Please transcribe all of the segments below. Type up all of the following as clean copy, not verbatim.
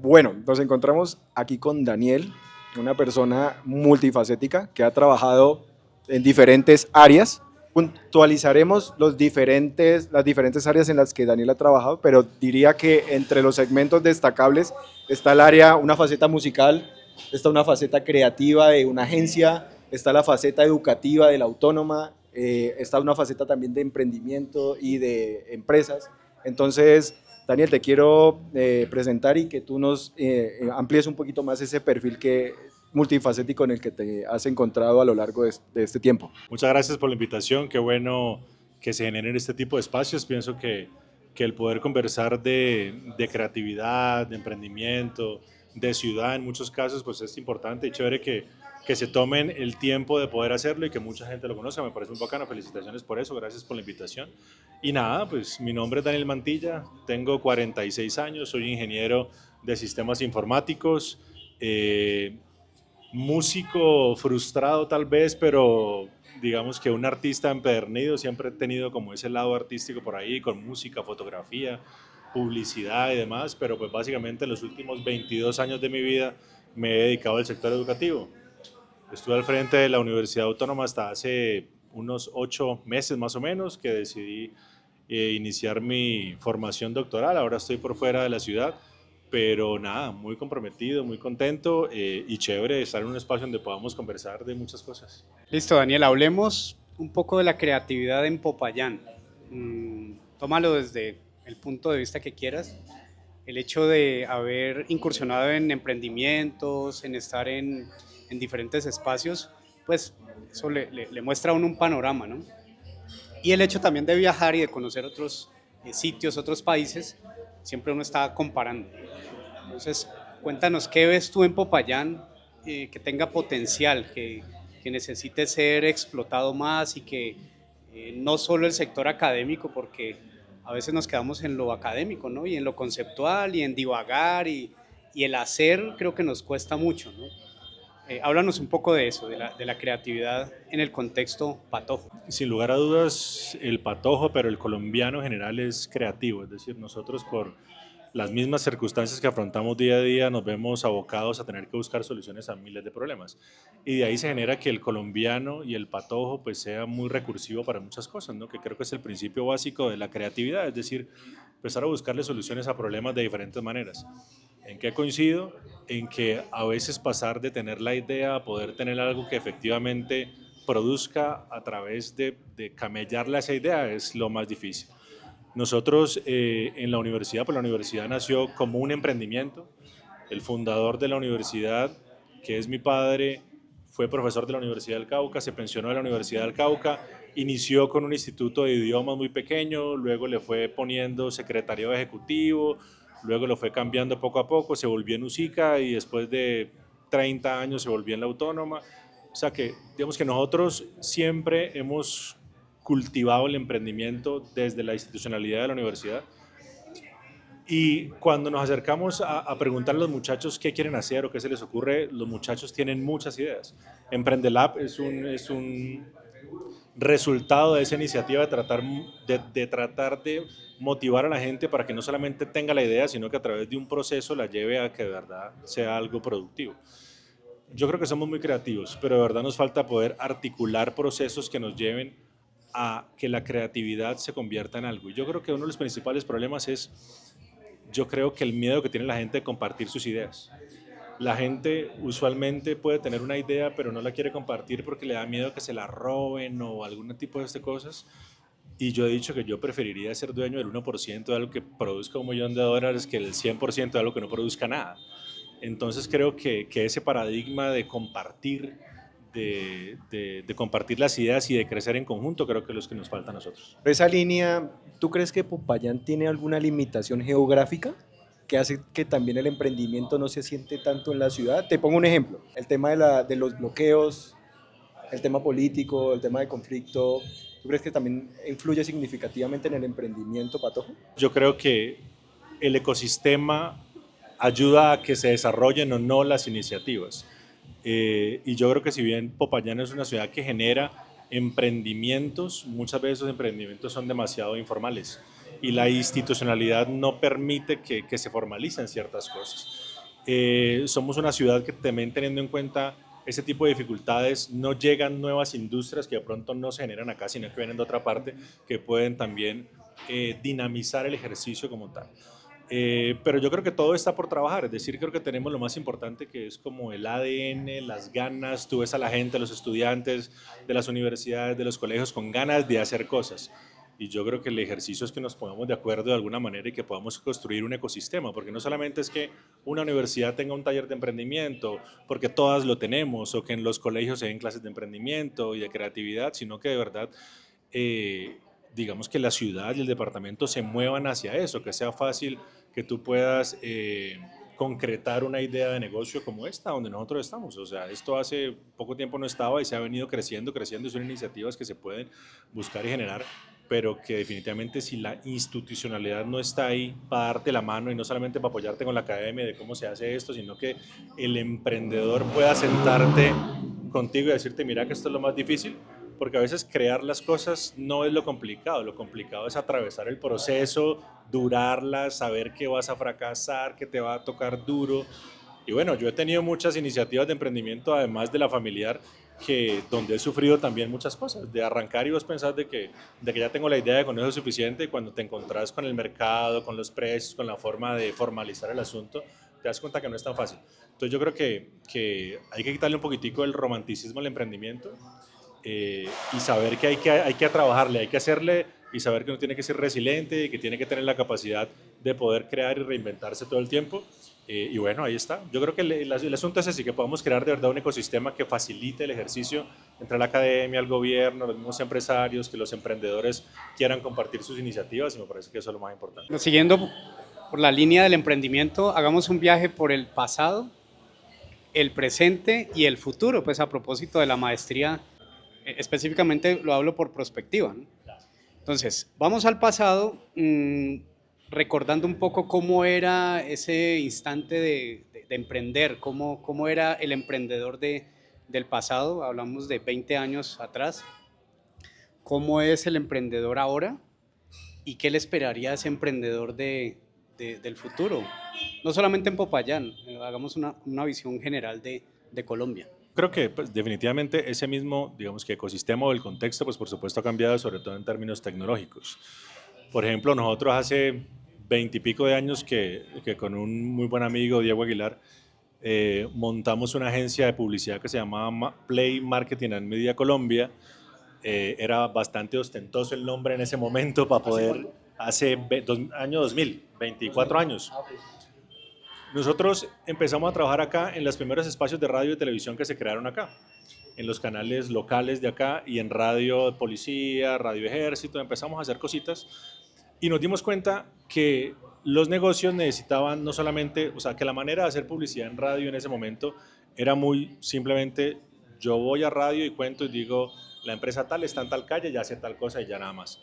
Bueno, nos encontramos aquí con Daniel, una persona multifacética que ha trabajado en diferentes áreas. Puntualizaremos las diferentes áreas en las que Daniel ha trabajado, pero diría que entre los segmentos destacables está el área, una faceta musical, está una faceta creativa de una agencia, está la faceta educativa de la autónoma, está una faceta también de emprendimiento y de empresas. Entonces, Daniel, te quiero presentar y que tú nos amplíes un poquito más ese perfil multifacético en el que te has encontrado a lo largo de este tiempo. Muchas gracias por la invitación, qué bueno que se generen este tipo de espacios. Pienso que el poder conversar de creatividad, de emprendimiento, de ciudad en muchos casos, pues es importante y chévere que se tomen el tiempo de poder hacerlo y que mucha gente lo conozca. Me parece muy bacano, felicitaciones por eso, gracias por la invitación. Y nada, pues mi nombre es Daniel Mantilla, tengo 46 años, soy ingeniero de sistemas informáticos. Músico frustrado tal vez, pero digamos que un artista empedernido, siempre he tenido como ese lado artístico por ahí, con música, fotografía, publicidad y demás, pero pues básicamente en los últimos 22 años de mi vida me he dedicado al sector educativo. Estuve al frente de la Universidad Autónoma hasta hace unos 8 meses más o menos, que decidí iniciar mi formación doctoral. Ahora estoy por fuera de la ciudad, pero nada, muy comprometido, muy contento y chévere estar en un espacio donde podamos conversar de muchas cosas. Listo, Daniel, hablemos un poco de la creatividad en Popayán. Tómalo desde el punto de vista que quieras. El hecho de haber incursionado en emprendimientos, en estar en diferentes espacios, pues eso le muestra a uno un panorama, ¿no? Y el hecho también de viajar y de conocer otros sitios, otros países, siempre uno está comparando. Entonces, cuéntanos, ¿qué ves tú en Popayán que tenga potencial, que necesite ser explotado más y que no solo el sector académico, porque a veces nos quedamos en lo académico, ¿no? Y en lo conceptual y en divagar y el hacer creo que nos cuesta mucho, ¿no? Háblanos un poco de eso, de la creatividad en el contexto patojo. Sin lugar a dudas, el patojo, pero el colombiano en general es creativo, es decir, nosotros por las mismas circunstancias que afrontamos día a día nos vemos abocados a tener que buscar soluciones a miles de problemas. Y de ahí se genera que el colombiano y el patojo pues sea muy recursivo para muchas cosas, ¿no? Que creo que es el principio básico de la creatividad, es decir, empezar a buscarle soluciones a problemas de diferentes maneras. ¿En qué coincido? En que a veces pasar de tener la idea a poder tener algo que efectivamente produzca a través de camellarle a esa idea es lo más difícil. Nosotros en la universidad, pues la universidad nació como un emprendimiento. El fundador de la universidad, que es mi padre, fue profesor de la Universidad del Cauca, se pensionó de la Universidad del Cauca, inició con un instituto de idiomas muy pequeño, luego le fue poniendo secretario ejecutivo, luego lo fue cambiando poco a poco, se volvió en USICA y después de 30 años se volvió en la Autónoma. O sea que, digamos que nosotros siempre hemos cultivado el emprendimiento desde la institucionalidad de la universidad. Y cuando nos acercamos a preguntar a los muchachos qué quieren hacer o qué se les ocurre, los muchachos tienen muchas ideas. Emprendelab es un resultado de esa iniciativa de tratar de motivar a la gente para que no solamente tenga la idea, sino que a través de un proceso la lleve a que de verdad sea algo productivo. Yo creo que somos muy creativos, pero de verdad nos falta poder articular procesos que nos lleven a que la creatividad se convierta en algo. Y yo creo que uno de los principales problemas es, yo creo que el miedo que tiene la gente de compartir sus ideas. La gente usualmente puede tener una idea, pero no la quiere compartir porque le da miedo que se la roben o algún tipo de estas cosas. Y yo he dicho que yo preferiría ser dueño del 1% de algo que produzca $1 millón que el 100% de algo que no produzca nada. Entonces creo que ese paradigma de compartir, de compartir las ideas y de crecer en conjunto, creo que es lo que nos falta a nosotros. Por esa línea, ¿tú crees que Popayán tiene alguna limitación geográfica que hace que también el emprendimiento no se siente tanto en la ciudad? Te pongo un ejemplo, el tema de los bloqueos, el tema político, el tema de conflicto. ¿Tú crees que también influye significativamente en el emprendimiento patojo? Yo creo que el ecosistema ayuda a que se desarrollen o no las iniciativas. Y yo creo que si bien Popayán es una ciudad que genera emprendimientos, muchas veces esos emprendimientos son demasiado informales. y la institucionalidad no permite que se formalicen ciertas cosas. Somos una ciudad que también, teniendo en cuenta ese tipo de dificultades, no llegan nuevas industrias que de pronto no se generan acá, sino que vienen de otra parte, que pueden también dinamizar el ejercicio como tal. Pero yo creo que todo está por trabajar, es decir, creo que tenemos lo más importante, que es como el ADN, las ganas. Tú ves a la gente, a los estudiantes de las universidades, de los colegios, con ganas de hacer cosas. Y yo creo que el ejercicio es que nos pongamos de acuerdo de alguna manera y que podamos construir un ecosistema, porque no solamente es que una universidad tenga un taller de emprendimiento, porque todas lo tenemos, o que en los colegios se den clases de emprendimiento y de creatividad, sino que de verdad, digamos que la ciudad y el departamento se muevan hacia eso, que sea fácil que tú puedas concretar una idea de negocio como esta, donde nosotros estamos. O sea, esto hace poco tiempo no estaba y se ha venido creciendo, y son iniciativas que se pueden buscar y generar, pero que definitivamente, si la institucionalidad no está ahí para darte la mano y no solamente para apoyarte con la academia de cómo se hace esto, sino que el emprendedor pueda sentarte contigo y decirte, mira que esto es lo más difícil, porque a veces crear las cosas no es lo complicado es atravesar el proceso, durarlas, saber que vas a fracasar, que te va a tocar duro. Y bueno, yo he tenido muchas iniciativas de emprendimiento, además de la familiar, donde he sufrido también muchas cosas, de arrancar y vos pensás de que ya tengo la idea de con eso es suficiente, y cuando te encontrás con el mercado, con los precios, con la forma de formalizar el asunto, te das cuenta que no es tan fácil. Entonces yo creo que hay que quitarle un poquitico el romanticismo al emprendimiento, y saber que hay que trabajarle, hay que hacerle, y saber que uno tiene que ser resiliente y que tiene que tener la capacidad de poder crear y reinventarse todo el tiempo. Y bueno, ahí está. Yo creo que el asunto es así, que podamos crear de verdad un ecosistema que facilite el ejercicio entre la academia, el gobierno, los mismos empresarios, que los emprendedores quieran compartir sus iniciativas, y me parece que eso es lo más importante. Siguiendo por la línea del emprendimiento, hagamos un viaje por el pasado, el presente y el futuro, pues a propósito de la maestría, específicamente lo hablo por prospectiva, ¿no? Entonces, vamos al pasado, recordando un poco cómo era ese instante de emprender, cómo era el emprendedor del pasado, hablamos de 20 años atrás, cómo es el emprendedor ahora y qué le esperaría a ese emprendedor del futuro. No solamente en Popayán, hagamos una visión general de Colombia. Creo que pues, definitivamente ese mismo, digamos que ecosistema o el contexto, pues por supuesto ha cambiado, sobre todo en términos tecnológicos. Por ejemplo, nosotros hace 20 y pico de años que con un muy buen amigo, Diego Aguilar, montamos una agencia de publicidad que se llamaba Play Marketing and Media Colombia. Era bastante ostentoso el nombre en ese momento para poder, año 2000, 24 años. Nosotros empezamos a trabajar acá en los primeros espacios de radio y televisión que se crearon acá, en los canales locales de acá y en radio policía, radio ejército. Empezamos a hacer cositas y nos dimos cuenta que los negocios necesitaban no solamente, o sea, que la manera de hacer publicidad en radio en ese momento era muy simplemente: yo voy a radio y cuento y digo, la empresa tal está en tal calle, ya hace tal cosa y ya nada más.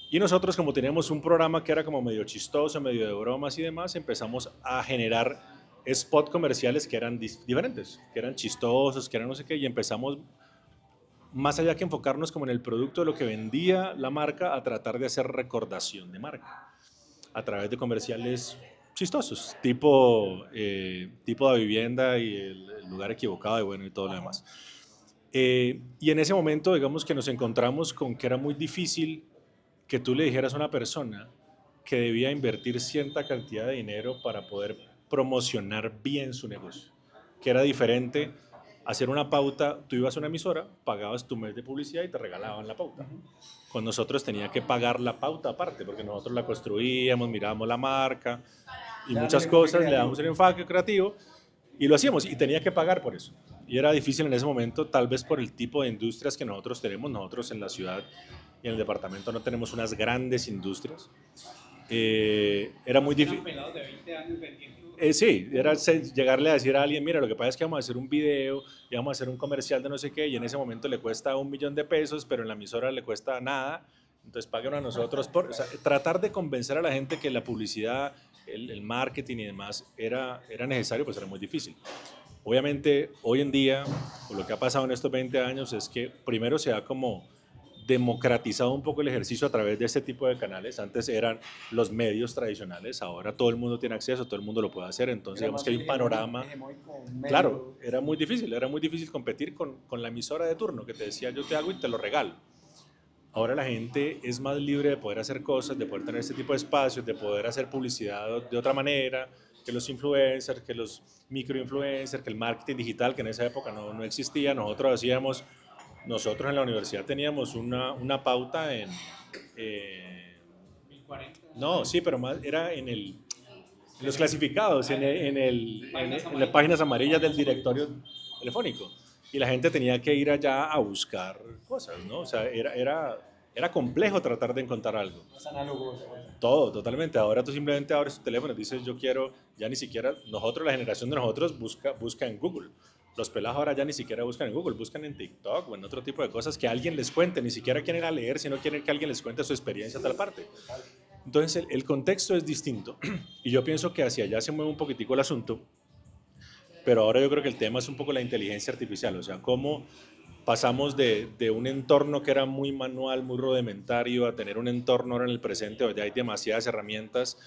Y nosotros, como teníamos un programa que era como medio chistoso, medio de bromas y demás, empezamos a generar spot comerciales que eran diferentes, que eran chistosos, que eran no sé qué, y empezamos, más allá que enfocarnos como en el producto de lo que vendía la marca, a tratar de hacer recordación de marca a través de comerciales chistosos, tipo de vivienda y el lugar equivocado y bueno, y todo lo demás. Y en ese momento, digamos que nos encontramos con que era muy difícil que tú le dijeras a una persona que debía invertir cierta cantidad de dinero para poder promocionar bien su negocio, que era diferente hacer una pauta. Tú ibas a una emisora, pagabas tu mes de publicidad y te regalaban la pauta. Con nosotros tenía que pagar la pauta aparte, porque nosotros la construíamos, mirábamos la marca y muchas cosas, le dábamos el enfoque creativo y lo hacíamos, y tenía que pagar por eso. Y era difícil en ese momento, tal vez por el tipo de industrias que nosotros tenemos. Nosotros en la ciudad y en el departamento no tenemos unas grandes industrias. Era muy difícil. Sí, era llegarle a decir a alguien, mira, lo que pasa es que vamos a hacer un video y vamos a hacer un comercial de no sé qué, y en ese momento le cuesta $1.000.000, pero en la emisora le cuesta nada, entonces paguen a nosotros. O sea, tratar de convencer a la gente que la publicidad, el marketing y demás era necesario, pues era muy difícil. Obviamente, hoy en día, o lo que ha pasado en estos 20 años, es que primero se ha como democratizado un poco el ejercicio a través de este tipo de canales. Antes eran los medios tradicionales, ahora todo el mundo tiene acceso, todo el mundo lo puede hacer, entonces digamos que hay un panorama. Claro, era muy difícil competir con la emisora de turno que te decía yo te hago y te lo regalo. Ahora la gente es más libre de poder hacer cosas, de poder tener este tipo de espacios, de poder hacer publicidad de otra manera, que los influencers, que los microinfluencers, que el marketing digital, que en esa época no existía. Nosotros en la universidad teníamos una pauta no, sí, pero más era en los clasificados, en las páginas amarillas del directorio telefónico. Y la gente tenía que ir allá a buscar cosas, ¿no? O sea, era complejo tratar de encontrar algo. Más análogo. Todo, totalmente. Ahora tú simplemente abres tu teléfono y dices, yo quiero, ya ni siquiera, la generación de nosotros busca en Google. Los pelados ahora ya ni siquiera buscan en Google, buscan en TikTok o en otro tipo de cosas que alguien les cuente, ni siquiera quieren ir a leer, sino quieren que alguien les cuente su experiencia a tal parte. Entonces el contexto es distinto y yo pienso que hacia allá se mueve un poquitico el asunto, pero ahora yo creo que el tema es un poco la inteligencia artificial, o sea, cómo pasamos de un entorno que era muy manual, muy rudimentario, a tener un entorno ahora en el presente donde hay demasiadas herramientas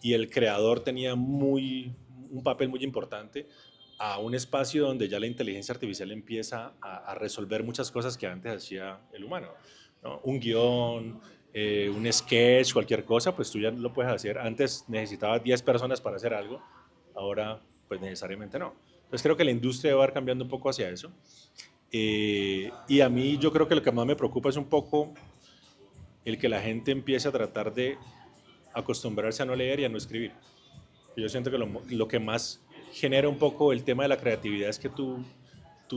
y el creador tenía un papel muy importante, a un espacio donde ya la inteligencia artificial empieza a resolver muchas cosas que antes hacía el humano, ¿no? Un guión, un sketch, cualquier cosa, pues tú ya lo puedes hacer. Antes necesitabas 10 personas para hacer algo, ahora pues necesariamente no. Entonces creo que la industria va a ir cambiando un poco hacia eso. Y a mí yo creo que lo que más me preocupa es un poco el que la gente empiece a tratar de acostumbrarse a no leer y a no escribir. Yo siento que lo que más genera un poco el tema de la creatividad es que tú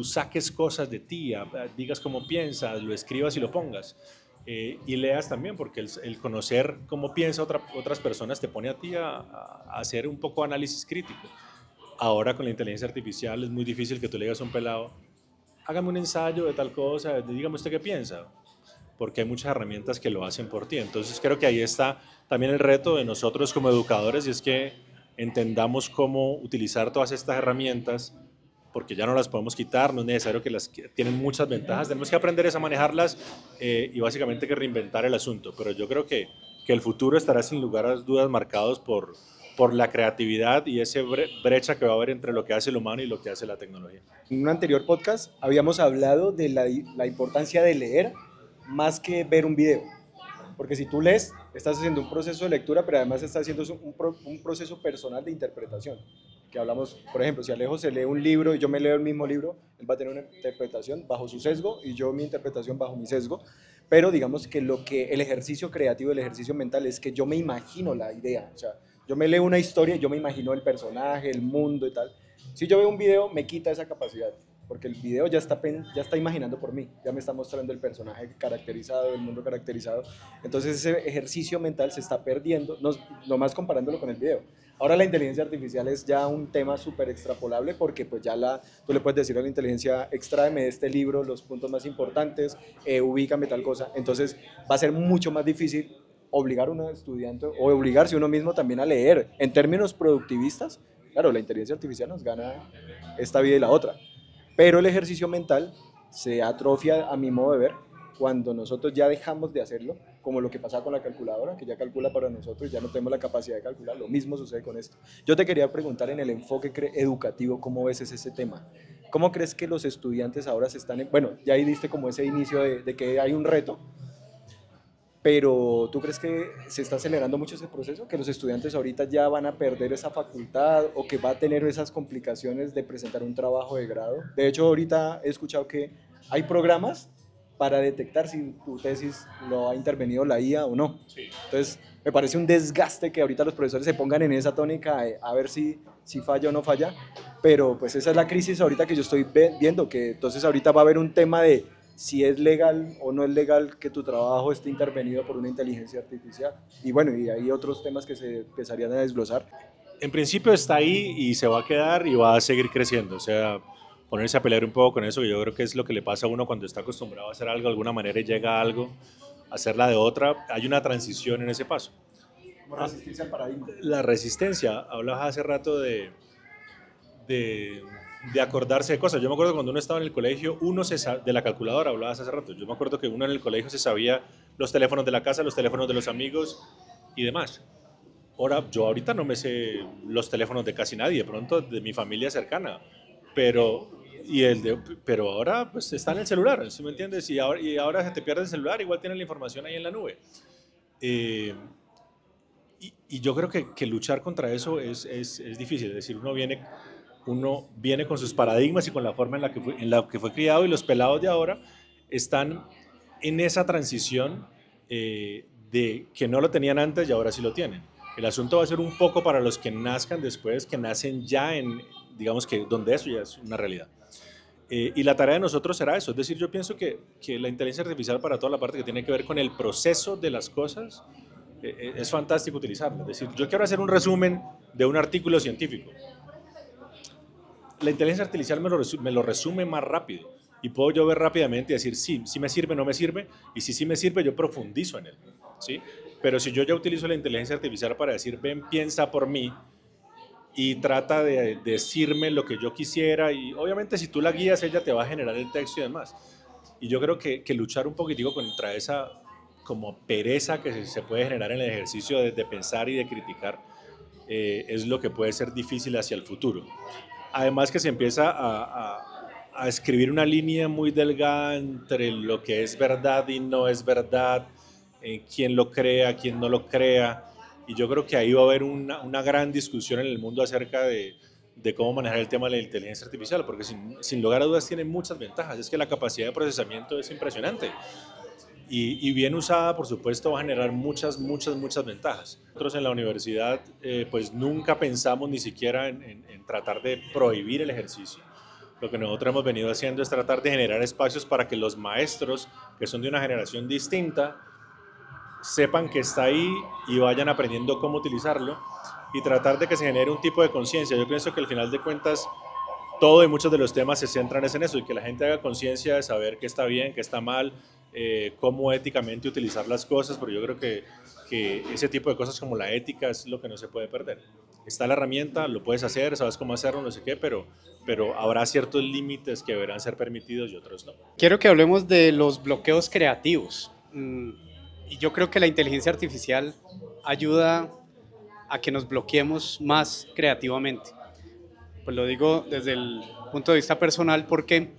saques cosas de ti, digas cómo piensas, lo escribas y lo pongas. Y leas también, porque el conocer cómo piensan otras personas te pone a ti a hacer un poco análisis crítico. Ahora con la inteligencia artificial es muy difícil que tú le digas a un pelado, hágame un ensayo de tal cosa, dígame usted qué piensa, porque hay muchas herramientas que lo hacen por ti. Entonces creo que ahí está también el reto de nosotros como educadores, y es que entendamos cómo utilizar todas estas herramientas, porque ya no las podemos quitar, no es necesario tienen muchas ventajas, tenemos que aprender a manejarlas y básicamente que reinventar el asunto, pero yo creo que el futuro estará sin lugar a dudas marcados por la creatividad y esa brecha que va a haber entre lo que hace el humano y lo que hace la tecnología. En un anterior podcast habíamos hablado de la importancia de leer más que ver un video. Porque si tú lees, estás haciendo un proceso de lectura, pero además estás haciendo un proceso personal de interpretación. Que hablamos, por ejemplo, si Alejo se lee un libro y yo me leo el mismo libro, él va a tener una interpretación bajo su sesgo y yo mi interpretación bajo mi sesgo. Pero digamos que el ejercicio creativo, el ejercicio mental es que yo me imagino la idea. O sea, yo me leo una historia y yo me imagino el personaje, el mundo y tal. Si yo veo un video, me quita esa capacidad, porque el video ya está imaginando por mí, ya me está mostrando el personaje caracterizado, el mundo caracterizado. Entonces ese ejercicio mental se está perdiendo, no más comparándolo con el video. Ahora la inteligencia artificial es ya un tema súper extrapolable, porque pues ya tú le puedes decir a la inteligencia, extráeme de este libro los puntos más importantes, ubícame tal cosa. Entonces va a ser mucho más difícil obligar a un estudiante o obligarse uno mismo también a leer. En términos productivistas, claro, la inteligencia artificial nos gana esta vida y la otra, pero el ejercicio mental se atrofia a mi modo de ver cuando nosotros ya dejamos de hacerlo, como lo que pasa con la calculadora, que ya calcula para nosotros, ya no tenemos la capacidad de calcular. Lo mismo sucede con esto. Yo te quería preguntar en el enfoque educativo, ¿cómo ves ese tema? ¿Cómo crees que los estudiantes ahora se están... Bueno, ya ahí diste como ese inicio de que hay un reto, pero ¿tú crees que se está acelerando mucho ese proceso? ¿Que los estudiantes ahorita ya van a perder esa facultad o que va a tener esas complicaciones de presentar un trabajo de grado? De hecho, ahorita he escuchado que hay programas para detectar si tu tesis lo ha intervenido la IA o no. Sí. Entonces, me parece un desgaste que ahorita los profesores se pongan en esa tónica a ver si falla o no falla, pero pues esa es la crisis ahorita que yo estoy viendo, que entonces ahorita va a haber un tema de si es legal o no es legal que tu trabajo esté intervenido por una inteligencia artificial. Y bueno, y hay otros temas que se empezarían a desglosar. En principio está ahí y se va a quedar y va a seguir creciendo. O sea, ponerse a pelear un poco con eso, que yo creo que es lo que le pasa a uno cuando está acostumbrado a hacer algo de alguna manera y llega a algo, hacerla de otra. Hay una transición en ese paso. Como resistencia al paradigma. La resistencia, hablabas hace rato de de acordarse de cosas. Yo me acuerdo cuando uno estaba en el colegio, de la calculadora, hablabas hace rato, yo me acuerdo que uno en el colegio se sabía los teléfonos de la casa, los teléfonos de los amigos y demás. Ahora, yo ahorita no me sé los teléfonos de casi nadie, de pronto de mi familia cercana, pero, pero ahora pues está en el celular, ¿sí me entiendes? Y ahora se te pierde el celular, igual tienes la información ahí en la nube. Eh, y yo creo que luchar contra eso es difícil, es decir, uno viene con sus paradigmas y con la forma en la que fue criado, y los pelados de ahora están en esa transición de que no lo tenían antes y ahora sí lo tienen. El asunto va a ser un poco para los que nazcan después, que nacen ya digamos que donde eso ya es una realidad. Y la tarea de nosotros será eso, es decir, yo pienso que la inteligencia artificial para toda la parte que tiene que ver con el proceso de las cosas, es fantástico utilizarla. Es decir, yo quiero hacer un resumen de un artículo científico. La inteligencia artificial me lo resume más rápido y puedo yo ver rápidamente y decir sí me sirve, no me sirve, y si sí me sirve yo profundizo en él, ¿sí? Pero si yo ya utilizo la inteligencia artificial para decir ven, piensa por mí y trata de decirme lo que yo quisiera, y obviamente si tú la guías ella te va a generar el texto y demás, y yo creo que luchar un poquitico contra esa como pereza que se puede generar en el ejercicio de pensar y de criticar, es lo que puede ser difícil hacia el futuro. Además que se empieza a escribir una línea muy delgada entre lo que es verdad y no es verdad, quién lo crea, quién no lo crea, y yo creo que ahí va a haber una gran discusión en el mundo acerca de cómo manejar el tema de la inteligencia artificial, porque sin lugar a dudas tiene muchas ventajas. Es que la capacidad de procesamiento es impresionante. Y bien usada, por supuesto, va a generar muchas, muchas, muchas ventajas. Nosotros en la universidad, pues nunca pensamos ni siquiera en tratar de prohibir el ejercicio. Lo que nosotros hemos venido haciendo es tratar de generar espacios para que los maestros, que son de una generación distinta, sepan que está ahí y vayan aprendiendo cómo utilizarlo, y tratar de que se genere un tipo de conciencia. Yo pienso que al final de cuentas todo y muchos de los temas se centran en eso, y que la gente haga conciencia de saber qué está bien, qué está mal, cómo éticamente utilizar las cosas, pero yo creo que ese tipo de cosas como la ética es lo que no se puede perder. Está la herramienta, lo puedes hacer, sabes cómo hacerlo, no sé qué, pero habrá ciertos límites que deberán ser permitidos y otros no. Quiero que hablemos de los bloqueos creativos. Y yo creo que la inteligencia artificial ayuda a que nos bloqueemos más creativamente. Pues lo digo desde el punto de vista personal porque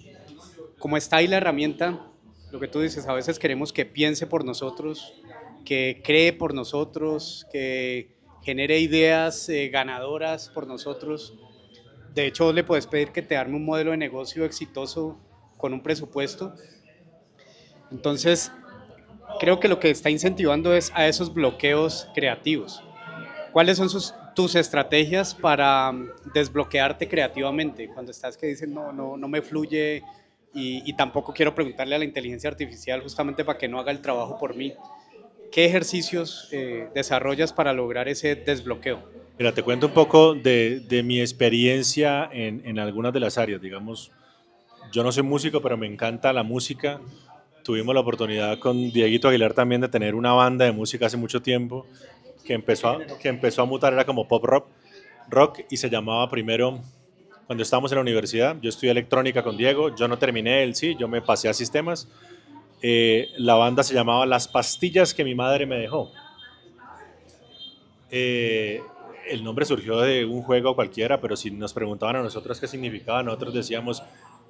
como está ahí la herramienta, lo que tú dices, a veces queremos que piense por nosotros, que cree por nosotros, que genere ideas ganadoras por nosotros. De hecho, vos le puedes pedir que te arme un modelo de negocio exitoso con un presupuesto. Entonces, creo que lo que está incentivando es a esos bloqueos creativos. ¿Cuáles son tus estrategias para desbloquearte creativamente? Cuando estás que dices, no me fluye y tampoco quiero preguntarle a la inteligencia artificial justamente para que no haga el trabajo por mí. ¿Qué ejercicios desarrollas para lograr ese desbloqueo? Mira, te cuento un poco de mi experiencia en algunas de las áreas. Digamos, yo no soy músico, pero me encanta la música. Tuvimos la oportunidad con Dieguito Aguilar también de tener una banda de música hace mucho tiempo que empezó a mutar, era como pop rock, y se llamaba primero, cuando estábamos en la universidad, yo estudié electrónica con Diego, yo no terminé, él sí, yo me pasé a sistemas. La banda se llamaba Las Pastillas que mi madre me dejó. El nombre surgió de un juego cualquiera, pero si nos preguntaban a nosotros qué significaba, nosotros decíamos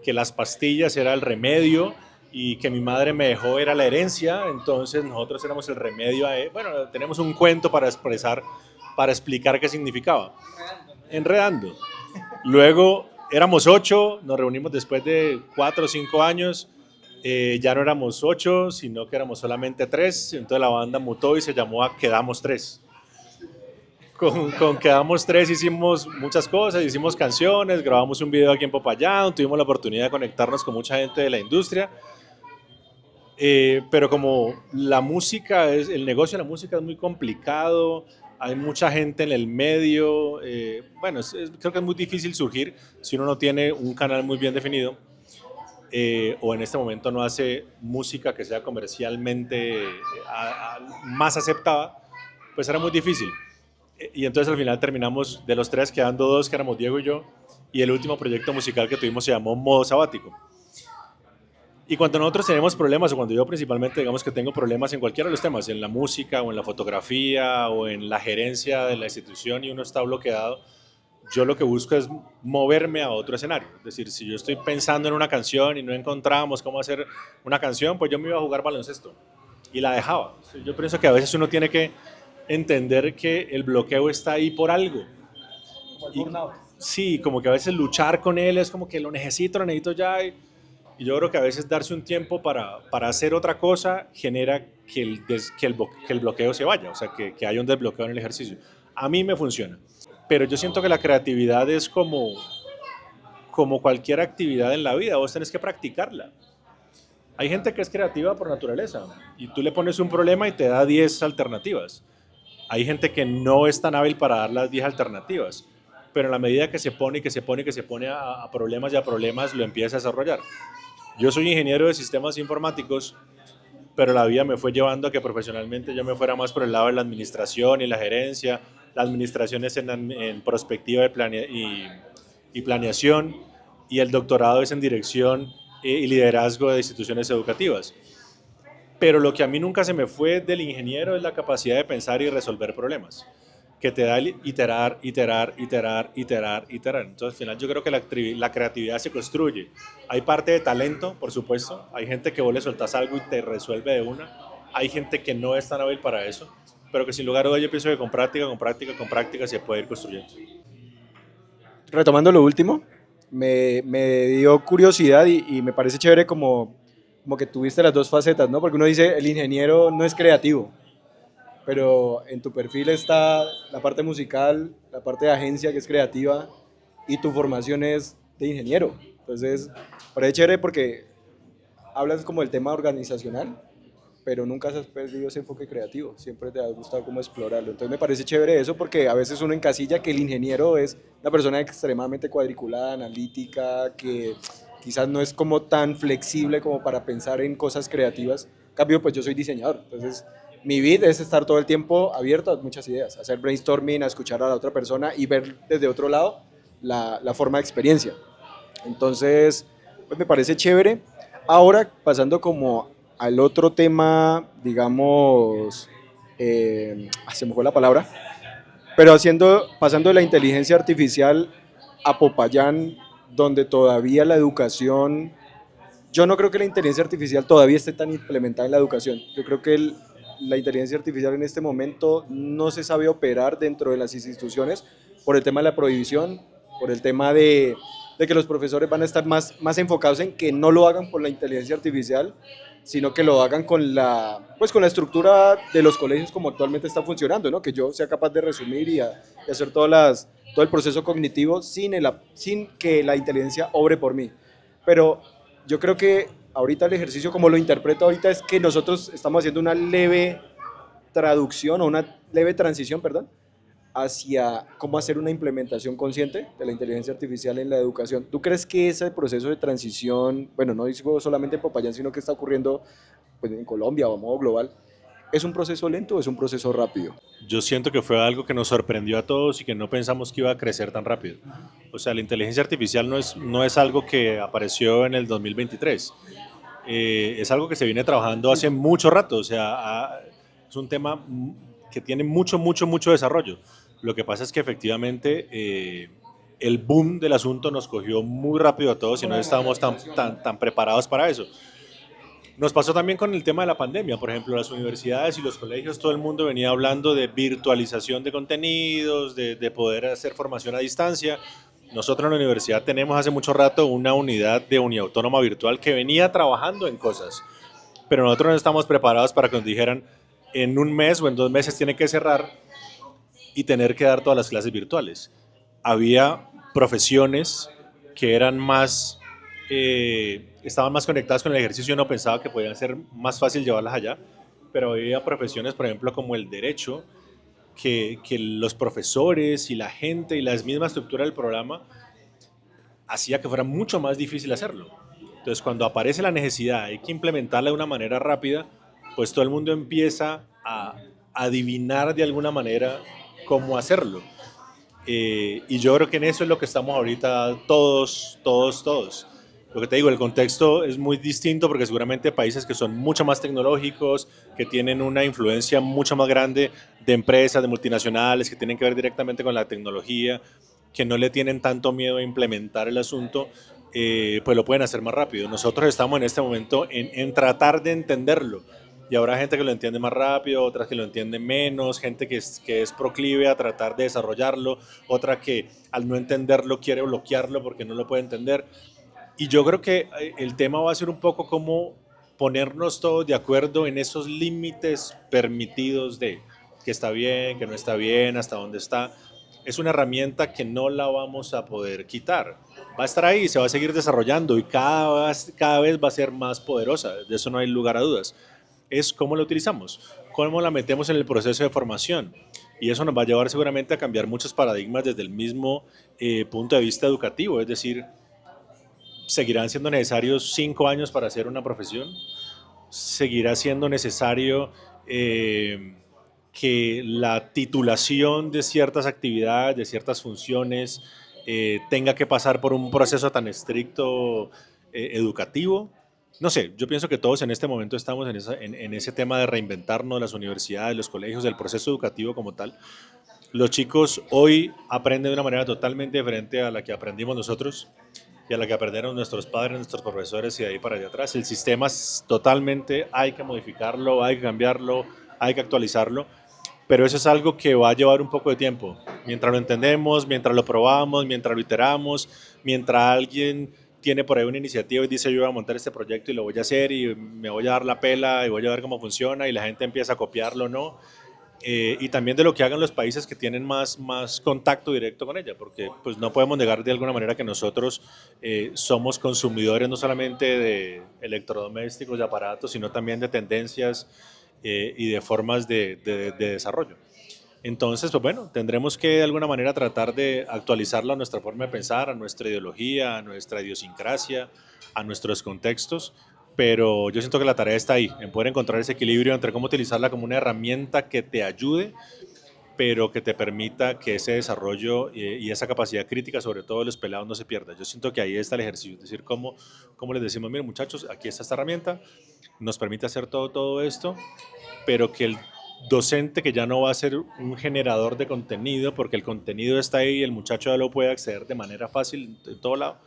que las pastillas era el remedio y que mi madre me dejó era la herencia, entonces nosotros éramos el remedio bueno, tenemos un cuento para explicar qué significaba. Enredando. Luego éramos 8, nos reunimos después de 4 o 5 años, ya no éramos 8, sino que éramos solamente 3, entonces la banda mutó y se llamó a Quedamos 3. Con Quedamos 3 hicimos muchas cosas, hicimos canciones, grabamos un video aquí en Popayán, tuvimos la oportunidad de conectarnos con mucha gente de la industria, pero como el negocio de la música es muy complicado, hay mucha gente en el medio, bueno, creo que es muy difícil surgir si uno no tiene un canal muy bien definido, o en este momento no hace música que sea comercialmente más aceptada, pues era muy difícil. Y entonces al final terminamos, de los 3 quedando 2, que éramos Diego y yo, y el último proyecto musical que tuvimos se llamó Modo Sabático. Y cuando nosotros tenemos problemas, o cuando yo principalmente digamos que tengo problemas en cualquiera de los temas, en la música o en la fotografía o en la gerencia de la institución y uno está bloqueado, yo lo que busco es moverme a otro escenario. Es decir, si yo estoy pensando en una canción y no encontramos cómo hacer una canción, pues yo me iba a jugar baloncesto y la dejaba. Yo pienso que a veces uno tiene que entender que el bloqueo está ahí por algo. Y, sí, como que a veces luchar con él es como que lo necesito ya. Y yo creo que a veces darse un tiempo para hacer otra cosa genera que el bloqueo se vaya, o sea, que haya un desbloqueo en el ejercicio. A mí me funciona, pero yo siento que la creatividad es como cualquier actividad en la vida, vos tenés que practicarla. Hay gente que es creativa por naturaleza y tú le pones un problema y te da 10 alternativas. Hay gente que no es tan hábil para dar las 10 alternativas, pero en la medida que se pone y que se pone y que se pone a problemas y a problemas, lo empieza a desarrollar. Yo soy ingeniero de sistemas informáticos, pero la vida me fue llevando a que profesionalmente yo me fuera más por el lado de la administración y la gerencia. La administración es en perspectiva y planeación, y el doctorado es en dirección y liderazgo de instituciones educativas. Pero lo que a mí nunca se me fue del ingeniero es la capacidad de pensar y resolver problemas, que te da el iterar. Entonces, al final yo creo que la creatividad se construye. Hay parte de talento, por supuesto. Hay gente que vos le soltás algo y te resuelve de una. Hay gente que no es tan hábil para eso, pero que sin lugar a dudas yo pienso que con práctica se puede ir construyendo. Retomando lo último, me dio curiosidad y me parece chévere como que tuviste las dos facetas, ¿no? Porque uno dice, el ingeniero no es creativo, pero en tu perfil está la parte musical, la parte de agencia que es creativa y tu formación es de ingeniero. Entonces, parece chévere porque hablas como del tema organizacional, pero nunca has perdido ese enfoque creativo, siempre te ha gustado como explorarlo. Entonces me parece chévere eso porque a veces uno encasilla que el ingeniero es una persona extremadamente cuadriculada, analítica, que quizás no es como tan flexible como para pensar en cosas creativas. En cambio, pues yo soy diseñador, entonces mi vida es estar todo el tiempo abierto a muchas ideas, hacer brainstorming, a escuchar a la otra persona y ver desde otro lado la forma de experiencia. Entonces, pues me parece chévere. Ahora, pasando como al otro tema, digamos, se me fue la palabra, pero pasando de la inteligencia artificial a Popayán, donde todavía la educación, yo no creo que la inteligencia artificial todavía esté tan implementada en la educación. Yo creo que la inteligencia artificial en este momento no se sabe operar dentro de las instituciones por el tema de la prohibición, por el tema de que los profesores van a estar más enfocados en que no lo hagan por la inteligencia artificial, sino que lo hagan pues con la estructura de los colegios como actualmente está funcionando, ¿no? Que yo sea capaz de resumir y hacer todo el proceso cognitivo sin que la inteligencia obre por mí. Pero yo creo que ahorita el ejercicio, como lo interpreto ahorita, es que nosotros estamos haciendo una leve traducción o una leve transición, perdón, hacia cómo hacer una implementación consciente de la inteligencia artificial en la educación. ¿Tú crees que ese proceso de transición, bueno, no digo solamente en Popayán, sino que está ocurriendo pues, en Colombia o a modo global, es un proceso lento o es un proceso rápido? Yo siento que fue algo que nos sorprendió a todos y que no pensamos que iba a crecer tan rápido. O sea, la inteligencia artificial no es algo que apareció en el 2023. Es algo que se viene trabajando hace mucho rato. O sea, es un tema que tiene mucho desarrollo. Lo que pasa es que efectivamente el boom del asunto nos cogió muy rápido a todos y no estábamos tan preparados para eso. Nos pasó también con el tema de la pandemia, por ejemplo, las universidades y los colegios, todo el mundo venía hablando de virtualización de contenidos, de poder hacer formación a distancia. Nosotros en la universidad tenemos hace mucho rato una unidad de uniautónoma virtual que venía trabajando en cosas, pero nosotros no estamos preparados para que nos dijeran en un mes o en 2 meses tiene que cerrar y tener que dar todas las clases virtuales. Había profesiones que eran estaban más conectadas con el ejercicio y uno pensaba que podían ser más fácil llevarlas allá, pero había profesiones, por ejemplo, como el derecho, que los profesores y la gente y la misma estructura del programa hacía que fuera mucho más difícil hacerlo. Entonces, cuando aparece la necesidad, hay que implementarla de una manera rápida, pues todo el mundo empieza a adivinar de alguna manera cómo hacerlo. Y yo creo que en eso es lo que estamos ahorita todos. Lo que te digo, el contexto es muy distinto porque seguramente países que son mucho más tecnológicos, que tienen una influencia mucho más grande de empresas, de multinacionales, que tienen que ver directamente con la tecnología, que no le tienen tanto miedo a implementar el asunto, pues lo pueden hacer más rápido. Nosotros estamos en este momento en tratar de entenderlo. Y habrá gente que lo entiende más rápido, otras que lo entienden menos, gente que es proclive a tratar de desarrollarlo, otra que al no entenderlo quiere bloquearlo porque no lo puede entender. Y yo creo que el tema va a ser un poco como ponernos todos de acuerdo en esos límites permitidos de que está bien, que no está bien, hasta dónde está. Es una herramienta que no la vamos a poder quitar. Va a estar ahí, se va a seguir desarrollando y cada vez va a ser más poderosa. De eso no hay lugar a dudas. Es cómo la utilizamos, cómo la metemos en el proceso de formación. Y eso nos va a llevar seguramente a cambiar muchos paradigmas desde el mismo punto de vista educativo. Es decir, ¿seguirán siendo necesarios 5 años para hacer una profesión? ¿Seguirá siendo necesario que la titulación de ciertas actividades, de ciertas funciones, tenga que pasar por un proceso tan estricto educativo? No sé, yo pienso que todos en este momento estamos en ese tema de reinventarnos, las universidades, los colegios, el proceso educativo como tal. Los chicos hoy aprenden de una manera totalmente diferente a la que aprendimos nosotros y a la que aprendieron nuestros padres, nuestros profesores y de ahí para allá atrás. El sistema totalmente hay que modificarlo, hay que cambiarlo, hay que actualizarlo, pero eso es algo que va a llevar un poco de tiempo. Mientras lo entendemos, mientras lo probamos, mientras lo iteramos, mientras alguien tiene por ahí una iniciativa y dice yo voy a montar este proyecto y lo voy a hacer y me voy a dar la pela y voy a ver cómo funciona y la gente empieza a copiarlo, ¿no? Y también de lo que hagan los países que tienen más contacto directo con ella, porque pues no podemos negar de alguna manera que nosotros somos consumidores no solamente de electrodomésticos, de aparatos, sino también de tendencias y de formas de desarrollo. Entonces, pues bueno, tendremos que de alguna manera tratar de actualizarlo a nuestra forma de pensar, a nuestra ideología, a nuestra idiosincrasia, a nuestros contextos, pero yo siento que la tarea está ahí, en poder encontrar ese equilibrio entre cómo utilizarla como una herramienta que te ayude, pero que te permita que ese desarrollo y esa capacidad crítica, sobre todo de los pelados, no se pierda. Yo siento que ahí está el ejercicio, es decir, cómo les decimos, miren muchachos, aquí está esta herramienta, nos permite hacer todo esto, pero que el docente, que ya no va a ser un generador de contenido, porque el contenido está ahí y el muchacho ya lo puede acceder de manera fácil en todo lado,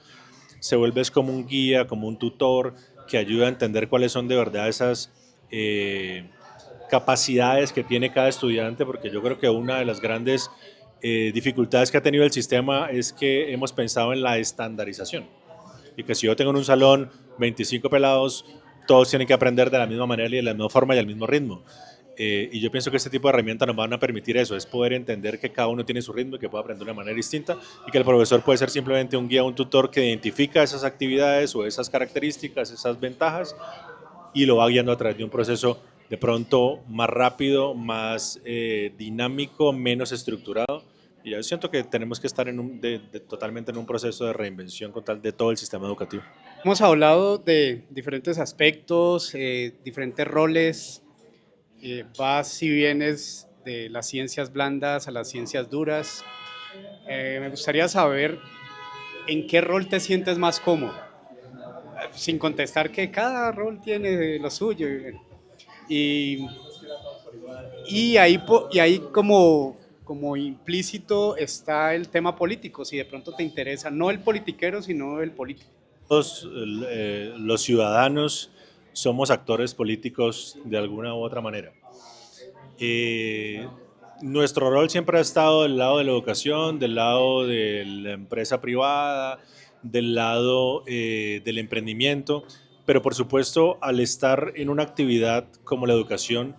se vuelve como un guía, como un tutor que ayuda a entender cuáles son de verdad esas capacidades que tiene cada estudiante, porque yo creo que una de las grandes dificultades que ha tenido el sistema es que hemos pensado en la estandarización y que si yo tengo en un salón 25 pelados, todos tienen que aprender de la misma manera y de la misma forma y al mismo ritmo. Y yo pienso que este tipo de herramientas nos van a permitir eso, es poder entender que cada uno tiene su ritmo y que puede aprender de una manera distinta y que el profesor puede ser simplemente un guía, un tutor que identifica esas actividades o esas características, esas ventajas y lo va guiando a través de un proceso de pronto más rápido, más dinámico, menos estructurado. Y yo siento que tenemos que estar totalmente en un proceso de reinvención con tal de todo el sistema educativo. Hemos hablado de diferentes aspectos, diferentes roles, vas y vienes de las ciencias blandas a las ciencias duras. Me gustaría saber en qué rol te sientes más cómodo, sin contestar que cada rol tiene lo suyo. Y, y ahí como implícito está el tema político, si de pronto te interesa, no el politiquero, sino el político. Todos los ciudadanos somos actores políticos de alguna u otra manera. Nuestro rol siempre ha estado del lado de la educación, del lado de la empresa privada, del lado del emprendimiento, pero por supuesto al estar en una actividad como la educación,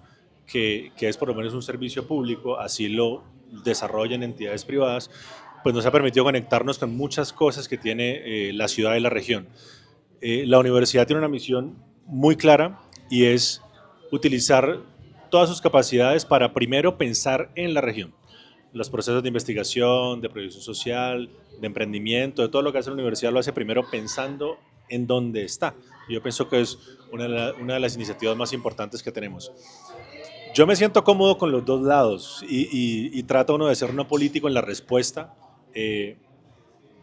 que es por lo menos un servicio público, así lo desarrollan entidades privadas, pues nos ha permitido conectarnos con muchas cosas que tiene la ciudad y la región. La universidad tiene una misión muy clara y es utilizar todas sus capacidades para primero pensar en la región. Los procesos de investigación, de proyección social, de emprendimiento, de todo lo que hace la universidad lo hace primero pensando en dónde está. Yo pienso que es una de las iniciativas más importantes que tenemos. Yo me siento cómodo con los dos lados y trata uno de ser no político en la respuesta. Eh,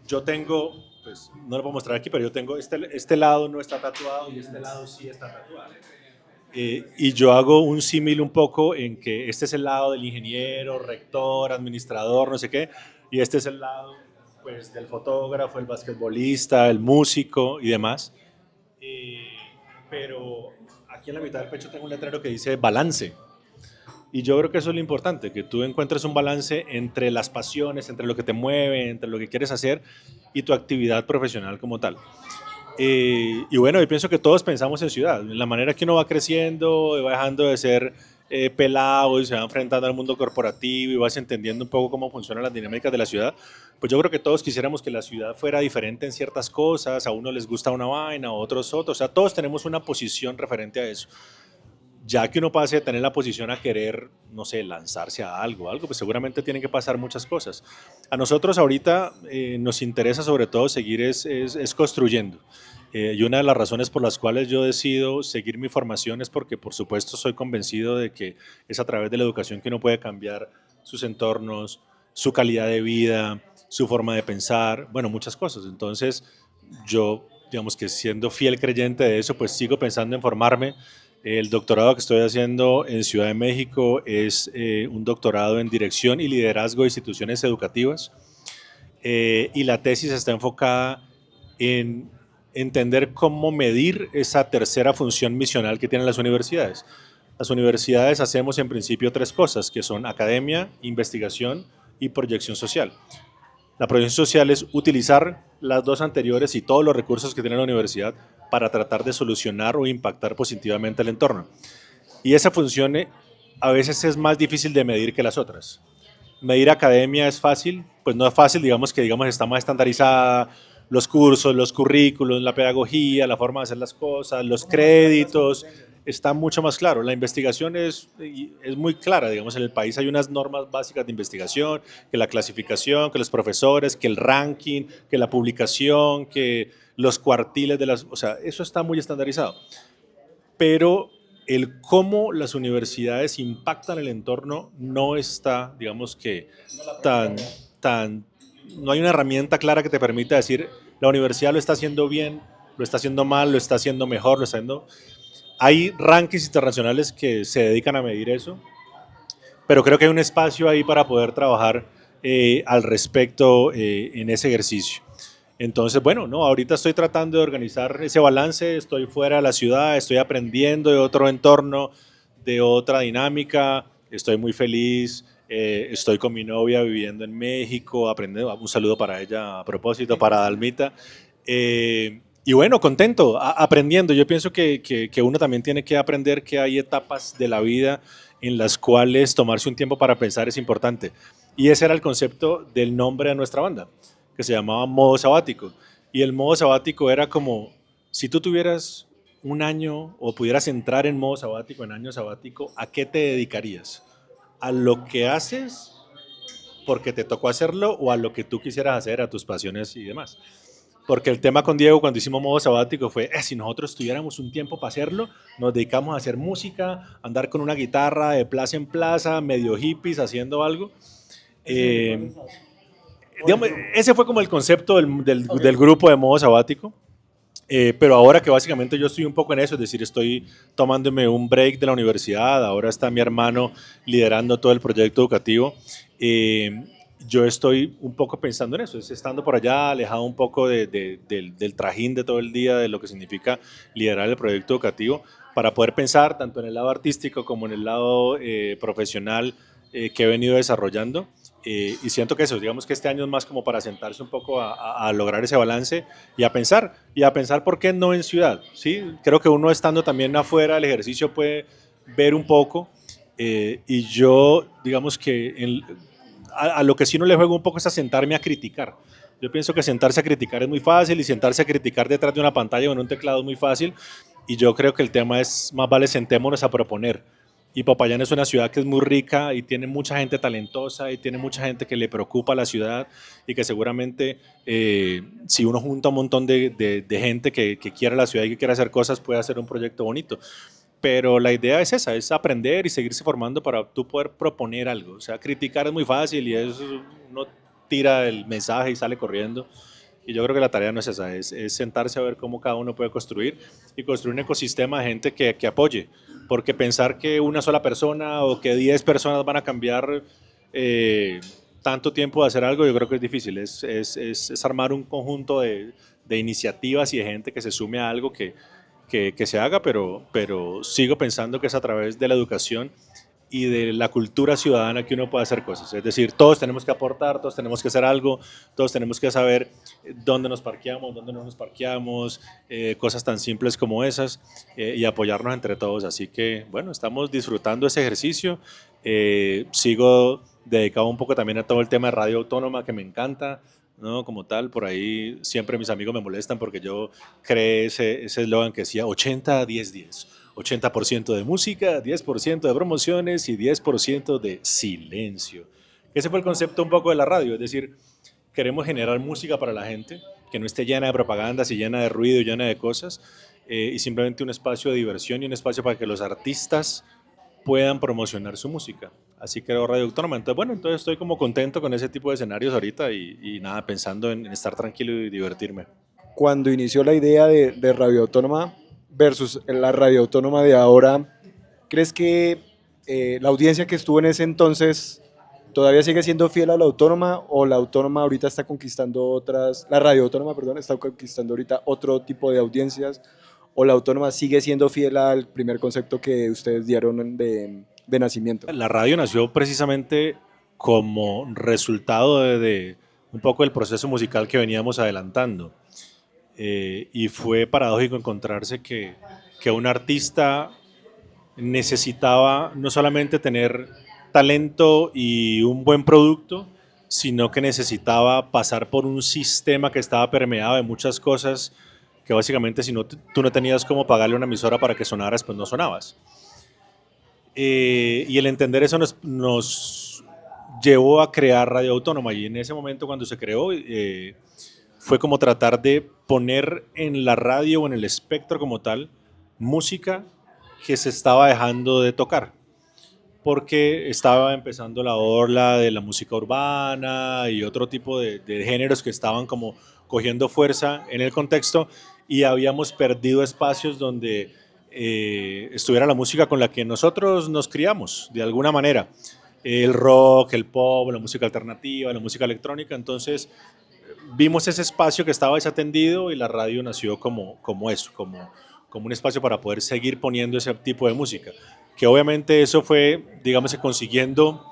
yo tengo, pues no lo puedo mostrar aquí, pero yo tengo este lado no está tatuado y este lado sí está tatuado. Y yo hago un símil un poco en que este es el lado del ingeniero, rector, administrador, no sé qué, y este es el lado pues, del fotógrafo, el basquetbolista, el músico y demás. Eh, pero aquí en la mitad del pecho tengo un letrero que dice balance. Y yo creo que eso es lo importante, que tú encuentres un balance entre las pasiones, entre lo que te mueve, entre lo que quieres hacer y tu actividad profesional como tal. Y bueno, yo pienso que todos pensamos en ciudad, en la manera que uno va creciendo, y va dejando de ser pelado y se va enfrentando al mundo corporativo y vas entendiendo un poco cómo funcionan las dinámicas de la ciudad, pues yo creo que todos quisiéramos que la ciudad fuera diferente en ciertas cosas, a uno les gusta una vaina, a otros otros, o sea, todos tenemos una posición referente a eso. Ya que uno pase de tener la posición a querer, no sé, lanzarse a algo, pues seguramente tienen que pasar muchas cosas. A nosotros ahorita nos interesa sobre todo seguir es construyendo. Y una de las razones por las cuales yo decido seguir mi formación es porque, por supuesto, soy convencido de que es a través de la educación que uno puede cambiar sus entornos, su calidad de vida, su forma de pensar, bueno, muchas cosas. Entonces, yo, digamos que siendo fiel creyente de eso, pues sigo pensando en formarme. El doctorado que estoy haciendo en Ciudad de México es un doctorado en dirección y liderazgo de instituciones educativas y la tesis está enfocada en entender cómo medir esa tercera función misional que tienen las universidades. Las universidades hacemos en principio tres cosas, que son academia, investigación y proyección social. La proyección social es utilizar las dos anteriores y todos los recursos que tiene la universidad para tratar de solucionar o impactar positivamente el entorno. Y esa función a veces es más difícil de medir que las otras. Medir academia es fácil, pues no es fácil, digamos que está más estandarizada, los cursos, los currículos, la pedagogía, la forma de hacer las cosas, los créditos, está mucho más claro. La investigación es muy clara, digamos, en el país hay unas normas básicas de investigación, que la clasificación, que los profesores, que el ranking, que la publicación, que los cuartiles de las... O sea, eso está muy estandarizado. Pero el cómo las universidades impactan el entorno no está, digamos que, tan, tan... No hay una herramienta clara que te permita decir, la universidad lo está haciendo bien, lo está haciendo mal, lo está haciendo mejor, lo está haciendo... Hay rankings internacionales que se dedican a medir eso, pero creo que hay un espacio ahí para poder trabajar al respecto en ese ejercicio. Entonces, bueno, no, ahorita estoy tratando de organizar ese balance, estoy fuera de la ciudad, estoy aprendiendo de otro entorno, de otra dinámica, estoy muy feliz, estoy con mi novia viviendo en México, aprendiendo, un saludo para ella a propósito, para Dalmita. Y bueno, contento, aprendiendo. Yo pienso que uno también tiene que aprender que hay etapas de la vida en las cuales tomarse un tiempo para pensar es importante. Y ese era el concepto del nombre de nuestra banda, que se llamaba Modo Sabático. Y el modo sabático era como, si tú tuvieras un año o pudieras entrar en modo sabático, en año sabático, ¿a qué te dedicarías? ¿A lo que haces porque te tocó hacerlo o a lo que tú quisieras hacer, a tus pasiones y demás? Porque el tema con Diego cuando hicimos modo sabático fue, si nosotros tuviéramos un tiempo para hacerlo, nos dedicamos a hacer música, andar con una guitarra de plaza en plaza, medio hippies, haciendo algo. Digamos, ese fue como el concepto del grupo de modo sabático. Pero ahora que básicamente yo estoy un poco en eso, es decir, estoy tomándome un break de la universidad, ahora está mi hermano liderando todo el proyecto educativo, yo estoy un poco pensando en eso, es estando por allá, alejado un poco del trajín de todo el día, de lo que significa liderar el proyecto educativo, para poder pensar tanto en el lado artístico como en el lado profesional que he venido desarrollando. Y siento que eso, digamos que este año es más como para sentarse un poco a lograr ese balance y a pensar por qué no en ciudad, ¿sí? Creo que uno estando también afuera del ejercicio puede ver un poco y yo, digamos que a lo que sí no le juego un poco es a sentarme a criticar. Yo pienso que sentarse a criticar es muy fácil y sentarse a criticar detrás de una pantalla o en un teclado es muy fácil y yo creo que el tema es, más vale sentémonos a proponer. Y Popayán es una ciudad que es muy rica y tiene mucha gente talentosa y tiene mucha gente que le preocupa la ciudad y que seguramente si uno junta un montón de gente que quiere la ciudad y que quiere hacer cosas puede hacer un proyecto bonito. pero la idea es esa, es aprender y seguirse formando para tú poder proponer algo. O sea, criticar es muy fácil y uno tira el mensaje y sale corriendo. Y yo creo que la tarea no es esa, es sentarse a ver cómo cada uno puede construir y construir un ecosistema de gente que apoye. Porque pensar que una sola persona o que 10 personas van a cambiar tanto tiempo de hacer algo, yo creo que es difícil. Es armar un conjunto de iniciativas y de gente que se sume a algo que se haga, pero sigo pensando que es a través de la educación y de la cultura ciudadana que uno puede hacer cosas. Es decir, todos tenemos que aportar, todos tenemos que hacer algo, todos tenemos que saber dónde nos parqueamos, dónde no nos parqueamos, cosas tan simples como esas, y apoyarnos entre todos. Así que, bueno, estamos disfrutando ese ejercicio. Sigo dedicado un poco también a todo el tema de radio autónoma, que me encanta, ¿no? Como tal, por ahí siempre mis amigos me molestan porque yo creé ese eslogan que decía 80-10-10. 80% de música, 10% de promociones y 10% de silencio. Ese fue el concepto un poco de la radio, es decir, queremos generar música para la gente, que no esté llena de propagandas y llena de ruido y llena de cosas, y simplemente un espacio de diversión y un espacio para que los artistas puedan promocionar su música. Así creo Radio Autónoma. Entonces, bueno, entonces estoy como contento con ese tipo de escenarios ahorita y nada, pensando en estar tranquilo y divertirme. Cuando inició la idea de Radio Autónoma versus la Radio Autónoma de ahora, ¿crees que la audiencia que estuvo en ese entonces todavía sigue siendo fiel a la Autónoma o la Autónoma ahorita está conquistando la Radio Autónoma, perdón, está conquistando ahorita otro tipo de audiencias o la Autónoma sigue siendo fiel al primer concepto que ustedes dieron de nacimiento? La radio nació precisamente como resultado de un poco del proceso musical que veníamos adelantando. Y fue paradójico encontrarse que un artista necesitaba no solamente tener talento y un buen producto, sino que necesitaba pasar por un sistema que estaba permeado de muchas cosas que básicamente si no, tú no tenías cómo pagarle una emisora para que sonaras, pues no sonabas. Y el entender eso nos llevó a crear Radio Autónoma y en ese momento cuando se creó fue como tratar de poner en la radio o en el espectro como tal música que se estaba dejando de tocar porque estaba empezando la ola de la música urbana y otro tipo de géneros que estaban como cogiendo fuerza en el contexto y habíamos perdido espacios donde estuviera la música con la que nosotros nos criamos, de alguna manera. El rock, el pop, la música alternativa, la música electrónica. Entonces vimos ese espacio que estaba desatendido y la radio nació como eso, como un espacio para poder seguir poniendo ese tipo de música. Que obviamente eso fue, digamos, consiguiendo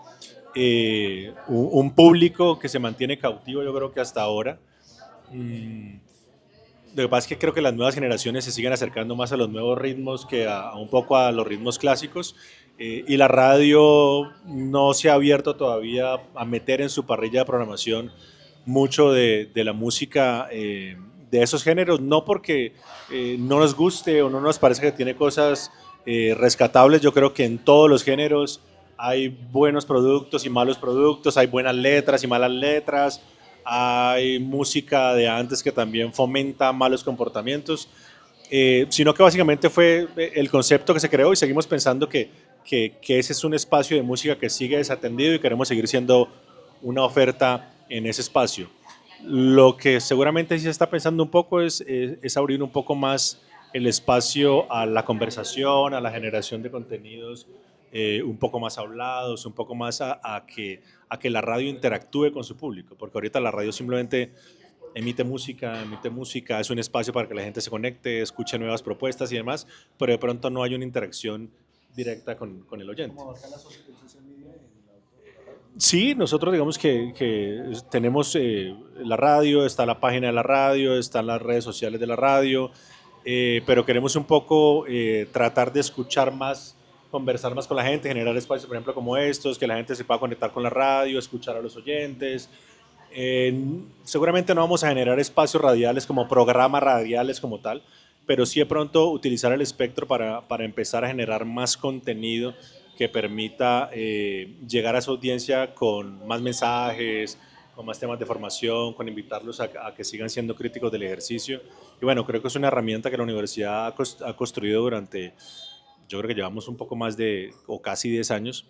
un público que se mantiene cautivo, yo creo que hasta ahora. Lo que pasa es que creo que las nuevas generaciones se siguen acercando más a los nuevos ritmos que a un poco a los ritmos clásicos y la radio no se ha abierto todavía a meter en su parrilla de programación mucho de la música de esos géneros, no porque no nos guste o no nos parece que tiene cosas rescatables, yo creo que en todos los géneros hay buenos productos y malos productos, hay buenas letras y malas letras, hay música de antes que también fomenta malos comportamientos, sino que básicamente fue el concepto que se creó y seguimos pensando que ese es un espacio de música que sigue desatendido y queremos seguir siendo una oferta en ese espacio. Lo que seguramente sí se está pensando un poco es abrir un poco más el espacio a la conversación, a la generación de contenidos un poco más hablados, un poco más a que la radio interactúe con su público, porque ahorita la radio simplemente emite música, es un espacio para que la gente se conecte, escuche nuevas propuestas y demás, pero de pronto no hay una interacción directa con el oyente. ¿Cómo abarca la social media? Sí, nosotros digamos que tenemos la radio, está la página de la radio, están las redes sociales de la radio, pero queremos un poco tratar de escuchar más, conversar más con la gente, generar espacios, por ejemplo, como estos, que la gente se pueda conectar con la radio, escuchar a los oyentes. Seguramente no vamos a generar espacios radiales como programas radiales como tal, pero sí de pronto utilizar el espectro para empezar a generar más contenido que permita llegar a su audiencia con más mensajes, con más temas de formación, con invitarlos a que sigan siendo críticos del ejercicio. Y bueno, creo que es una herramienta que la universidad ha construido durante yo creo que llevamos un poco más de, o casi 10 años,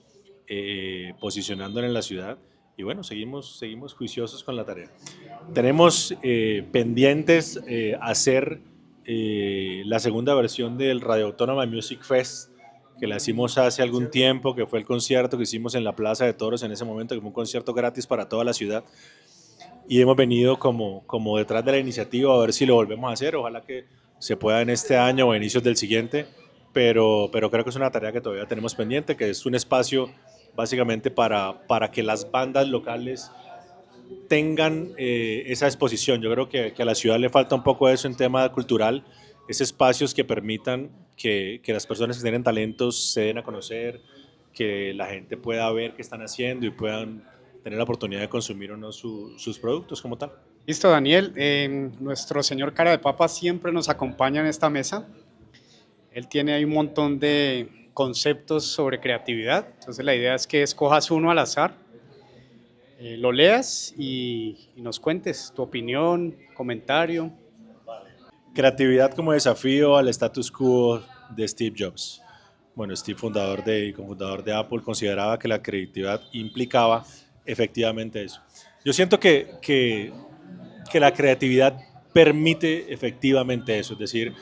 posicionándola en la ciudad y bueno, seguimos juiciosos con la tarea. Tenemos pendientes hacer la segunda versión del Radio Autónoma Music Fest, que la hicimos hace algún tiempo, que fue el concierto que hicimos en la Plaza de Toros en ese momento, que fue un concierto gratis para toda la ciudad. Y hemos venido como detrás de la iniciativa a ver si lo volvemos a hacer. Ojalá que se pueda en este año o a inicios del siguiente, pero creo que es una tarea que todavía tenemos pendiente, que es un espacio básicamente para que las bandas locales tengan esa exposición. Yo creo que a la ciudad le falta un poco eso en tema cultural, esos espacios que permitan que las personas que tienen talentos se den a conocer, que la gente pueda ver qué están haciendo y puedan tener la oportunidad de consumir o no sus productos como tal. Listo, Daniel. Nuestro señor Cara de Papa siempre nos acompaña en esta mesa. Él tiene ahí un montón de conceptos sobre creatividad. Entonces la idea es que escojas uno al azar, lo leas y nos cuentes tu opinión, comentario. Creatividad como desafío al status quo de Steve Jobs. Bueno, Steve, fundador y cofundador de Apple, consideraba que la creatividad implicaba efectivamente eso. Yo siento que la creatividad permite efectivamente eso, es decir,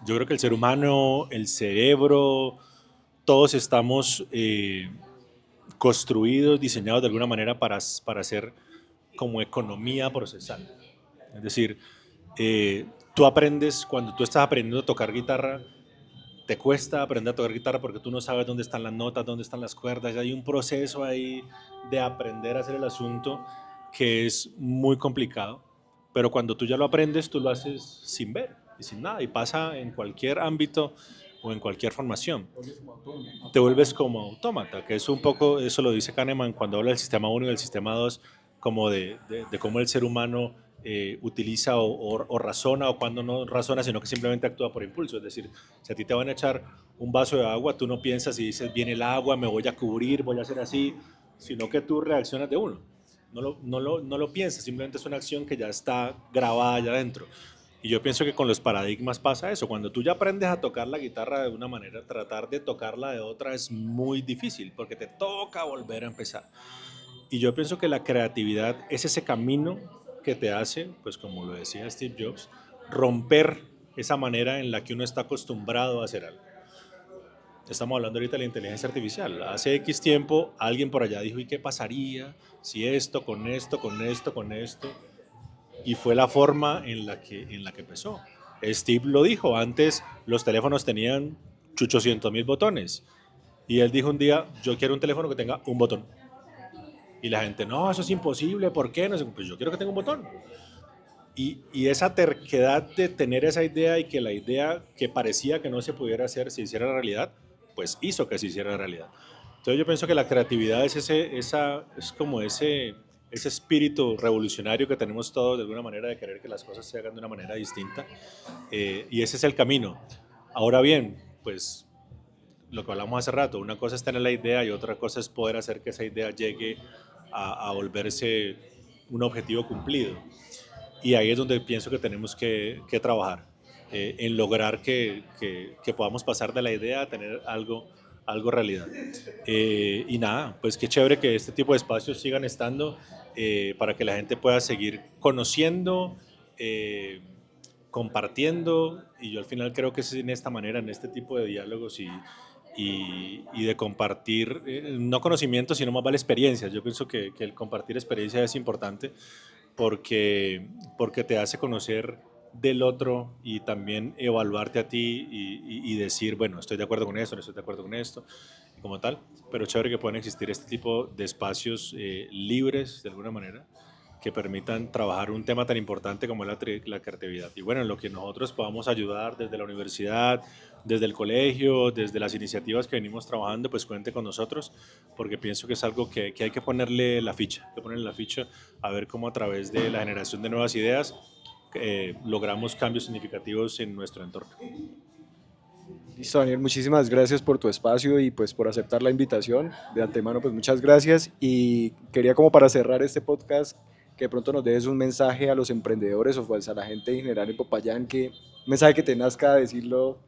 yo creo que el ser humano, el cerebro, todos estamos construidos, diseñados de alguna manera para hacer como economía procesal. Es decir, tú aprendes, cuando tú estás aprendiendo a tocar guitarra, te cuesta aprender a tocar guitarra porque tú no sabes dónde están las notas, dónde están las cuerdas. Hay un proceso ahí de aprender a hacer el asunto que es muy complicado, pero cuando tú ya lo aprendes, tú lo haces sin ver y sin nada, y pasa en cualquier ámbito o en cualquier formación. Te vuelves como autómata, que es un poco, eso lo dice Kahneman cuando habla del sistema 1 y del sistema 2, como de cómo el ser humano utiliza o razona, o cuando no razona, sino que simplemente actúa por impulso. Es decir, si a ti te van a echar un vaso de agua, tú no piensas y dices, viene el agua, me voy a cubrir, voy a hacer así, sino que tú reaccionas de uno. No lo piensas, simplemente es una acción que ya está grabada allá adentro. Y yo pienso que con los paradigmas pasa eso. Cuando tú ya aprendes a tocar la guitarra de una manera, tratar de tocarla de otra es muy difícil, porque te toca volver a empezar. Y yo pienso que la creatividad es ese camino que te hace, pues como lo decía Steve Jobs, romper esa manera en la que uno está acostumbrado a hacer algo. Estamos hablando ahorita de la inteligencia artificial. Hace X tiempo alguien por allá dijo, ¿y qué pasaría si esto, con esto, con esto, con esto? Y fue la forma en la que empezó. Steve lo dijo, antes los teléfonos tenían 800.000 botones. Y él dijo un día, yo quiero un teléfono que tenga un botón. Y la gente, no, eso es imposible, ¿por qué? No sé, pues yo quiero que tenga un botón. Y esa terquedad de tener esa idea y que la idea que parecía que no se pudiera hacer se hiciera realidad, pues hizo que se hiciera realidad. Entonces yo pienso que la creatividad es, es como ese espíritu revolucionario que tenemos todos de alguna manera de querer que las cosas se hagan de una manera distinta, y ese es el camino. Ahora bien, pues lo que hablamos hace rato, una cosa es tener la idea y otra cosa es poder hacer que esa idea llegue a volverse un objetivo cumplido. Y ahí es donde pienso que tenemos que trabajar, en lograr que podamos pasar de la idea a tener algo realidad. Y nada, pues qué chévere que este tipo de espacios sigan estando, para que la gente pueda seguir conociendo, compartiendo, y yo al final creo que es en esta manera, en este tipo de diálogos y de compartir, no conocimientos, sino más vale experiencias. Yo pienso que el compartir experiencias es importante porque te hace conocer del otro y también evaluarte a ti y decir, bueno, estoy de acuerdo con esto, no estoy de acuerdo con esto, y como tal, pero chévere que puedan existir este tipo de espacios libres, de alguna manera, que permitan trabajar un tema tan importante como la creatividad. Y bueno, en lo que nosotros podamos ayudar desde la universidad, desde el colegio, desde las iniciativas que venimos trabajando, pues cuente con nosotros, porque pienso que es algo que hay que ponerle la ficha, a ver cómo a través de la generación de nuevas ideas logramos cambios significativos en nuestro entorno. Listo, Daniel, muchísimas gracias por tu espacio y pues por aceptar la invitación. De antemano, pues muchas gracias, y quería como para cerrar este podcast que de pronto nos dejes un mensaje a los emprendedores o pues a la gente en general en Popayán, un mensaje que te nazca decirlo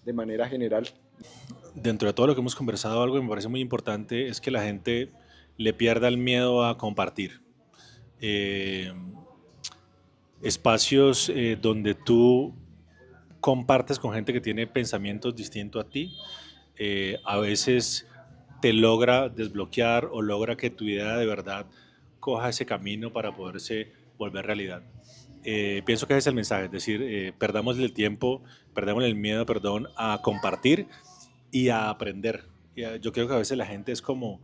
de manera general? Dentro de todo lo que hemos conversado, algo que me parece muy importante es que la gente le pierda el miedo a compartir. Eh, Espacios donde tú compartes con gente que tiene pensamientos distintos a ti, a veces te logra desbloquear o logra que tu idea de verdad coja ese camino para poderse volver realidad. Pienso que ese es el mensaje, es decir, perdamos el tiempo, perdamos el miedo, perdón, a compartir y a aprender. Yo creo que a veces la gente es como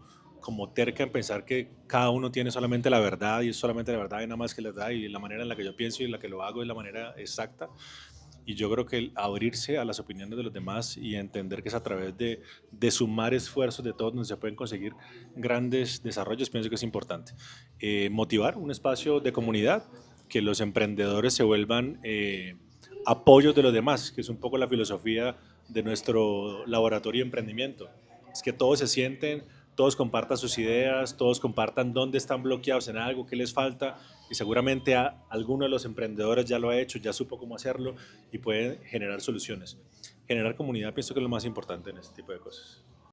terca en pensar que cada uno tiene solamente la verdad y es solamente la verdad y nada más que la verdad y la manera en la que yo pienso y en la que lo hago es la manera exacta. Y yo creo que el abrirse a las opiniones de los demás y entender que es a través de sumar esfuerzos de todos donde se pueden conseguir grandes desarrollos, pienso que es importante. Motivar un espacio de comunidad, que los emprendedores se vuelvan apoyos de los demás, que es un poco la filosofía de nuestro laboratorio de emprendimiento. Es que todos se sienten, todos compartan sus ideas, todos compartan dónde están bloqueados en algo, qué les falta, y seguramente alguno de los emprendedores ya lo ha hecho, ya supo cómo hacerlo y puede generar soluciones. Generar comunidad pienso que es lo más importante en este tipo de cosas.